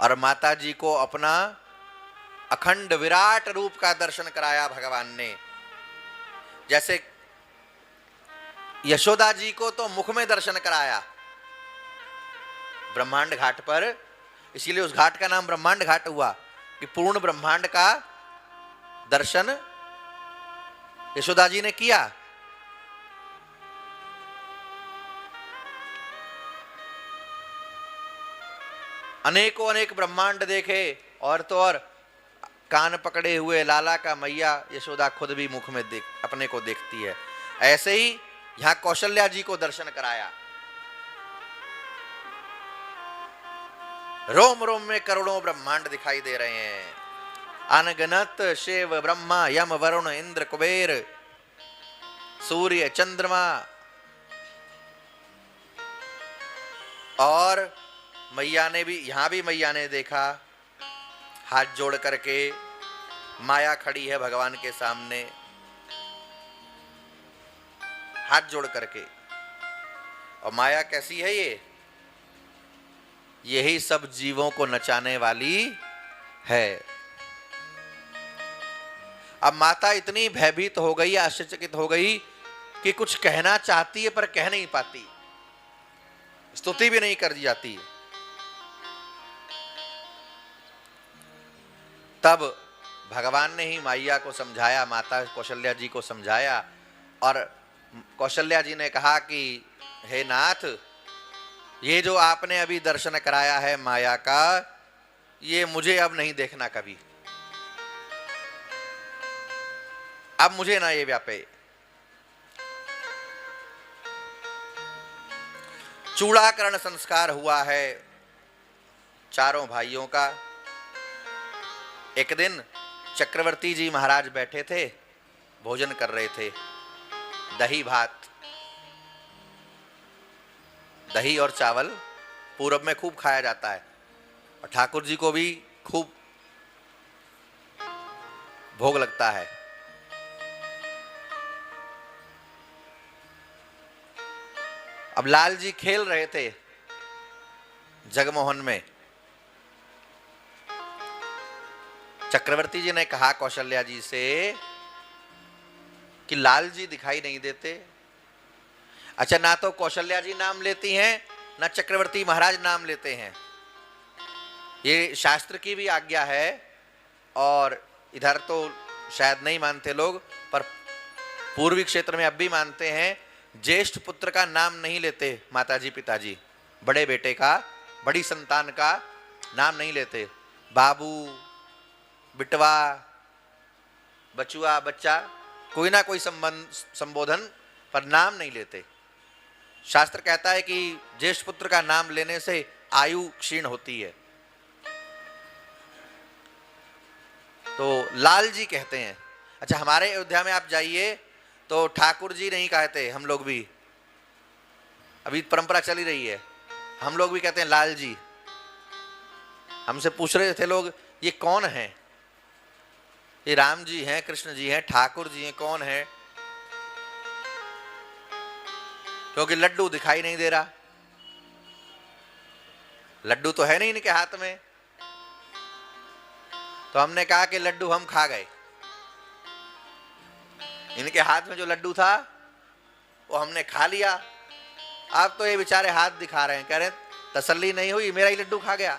और माता जी को अपना अखंड विराट रूप का दर्शन कराया भगवान ने। जैसे यशोदा जी को तो मुख में दर्शन कराया ब्रह्मांड घाट पर, इसीलिए उस घाट का नाम ब्रह्मांड घाट हुआ कि पूर्ण ब्रह्मांड का दर्शन यशोदा जी ने किया। अनेकों अनेक ब्रह्मांड देखे, और तो और कान पकड़े हुए लाला का मैया यशोदा खुद भी मुख में अपने को देखती है। ऐसे ही यहां कौशल्या जी को दर्शन कराया। रोम रोम में करोड़ों ब्रह्मांड दिखाई दे रहे हैं, अनगनत शिव ब्रह्मा यम वरुण इंद्र कुबेर सूर्य चंद्रमा, और मैया ने भी, यहां भी मैया ने देखा हाथ जोड़ करके माया खड़ी है भगवान के सामने, हाथ जोड़ करके। और माया कैसी है ये? यही सब जीवों को नचाने वाली है। अब माता इतनी भयभीत हो गई, आश्चर्यचकित हो गई कि कुछ कहना चाहती है पर कह नहीं पाती, स्तुति भी नहीं कर दी जाती। तब भगवान ने ही मैया को समझाया, माता कौशल्या जी को समझाया, और कौशल्या जी ने कहा कि हे नाथ, ये जो आपने अभी दर्शन कराया है माया का, ये मुझे अब नहीं देखना कभी, अब मुझे ना ये व्यापे। चूड़ाकरण संस्कार हुआ है चारों भाइयों का। एक दिन चक्रवर्ती जी महाराज बैठे थे, भोजन कर रहे थे, दही भात, दही और चावल पूरब में खूब खाया जाता है, और ठाकुर जी को भी खूब भोग लगता है। अब लाल जी खेल रहे थे जगमोहन में। चक्रवर्ती जी ने कहा कौशल्या जी से कि लाल जी दिखाई नहीं देते। अच्छा, ना तो कौशल्या जी नाम लेती हैं, ना चक्रवर्ती महाराज नाम लेते हैं। ये शास्त्र की भी आज्ञा है, और इधर तो शायद नहीं मानते लोग, पर पूर्वी क्षेत्र में अब भी मानते हैं। ज्येष्ठ पुत्र का नाम नहीं लेते माताजी पिताजी, बड़े बेटे का, बड़ी संतान का नाम नहीं लेते। बाबू, बिटवा, बचुआ, बच्चा, कोई ना कोई संबोधन, पर नाम नहीं लेते। शास्त्र कहता है कि ज्येष्ठ पुत्र का नाम लेने से आयु क्षीण होती है। तो लाल जी कहते हैं। अच्छा, हमारे अयोध्या में आप जाइए तो ठाकुर जी नहीं कहते, हम लोग भी, अभी परंपरा चली रही है, हम लोग भी कहते हैं लाल जी। हमसे पूछ रहे थे लोग, ये कौन है? ये राम जी हैं, कृष्ण जी हैं, ठाकुर जी हैं, कौन है? क्योंकि लड्डू दिखाई नहीं दे रहा, लड्डू तो है नहीं इनके हाथ में। तो हमने कहा कि लड्डू हम खा गए, इनके हाथ में जो लड्डू था वो हमने खा लिया। अब तो ये बेचारे हाथ दिखा रहे हैं, कह रहे हैं तसल्ली नहीं हुई, मेरा ही लड्डू खा गया।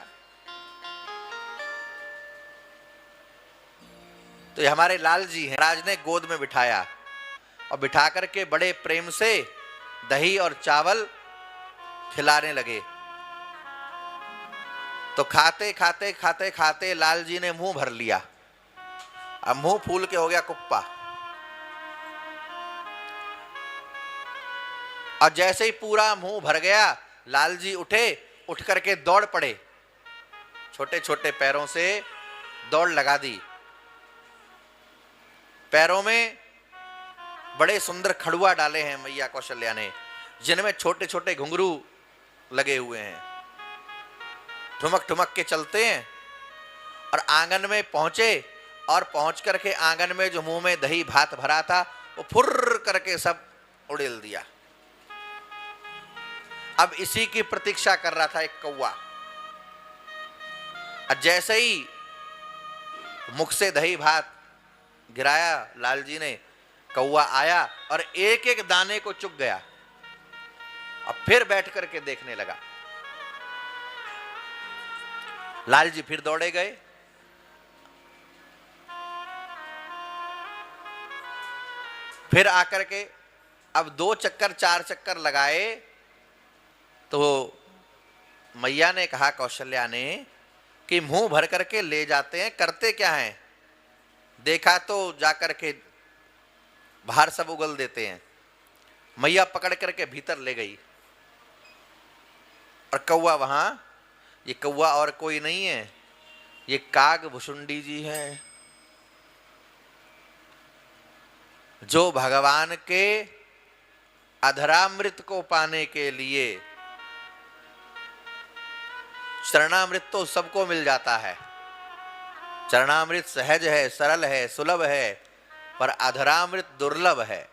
तो ये हमारे लाल जी हैं। राज ने गोद में बिठाया और बिठा करके बड़े प्रेम से दही और चावल खिलाने लगे। तो खाते खाते खाते खाते लाल जी ने मुंह भर लिया। अब मुंह फूल के हो गया कुप्पा। और जैसे ही पूरा मुंह भर गया, लाल जी उठे, उठ करके दौड़ पड़े, छोटे छोटे पैरों से दौड़ लगा दी। पैरों में बड़े सुंदर खड़ुआ डाले हैं मैया कौशल्या ने, जिनमें छोटे छोटे घुंघरू लगे हुए हैं। ठुमक ठुमक के चलते हैं और आंगन में पहुंचे, और पहुंच करके आंगन में जो मुंह में दही भात भरा था वो फुर्र करके सब उड़ेल दिया। अब इसी की प्रतीक्षा कर रहा था एक कौवा। जैसे ही मुख से दही भात गिराया लाल जी ने, कौवा आया और एक एक दाने को चुग गया और फिर बैठ करके देखने लगा। लाल जी फिर दौड़े गए, फिर आकर के अब 2 चक्कर 4 चक्कर लगाए तो मैया ने कहा, कौशल्या ने, कि मुंह भर करके ले जाते हैं, करते क्या हैं? देखा तो जाकर के बाहर सब उगल देते हैं। मैया पकड़ करके भीतर ले गई और कौवा वहां, ये कौवा और कोई नहीं है, ये काग भुसुंडी जी है, जो भगवान के अधरामृत को पाने के लिए, चरणामृत तो सबको मिल जाता है, चरणामृत सहज है, सरल है, सुलभ है, पर अधरामृत दुर्लभ है।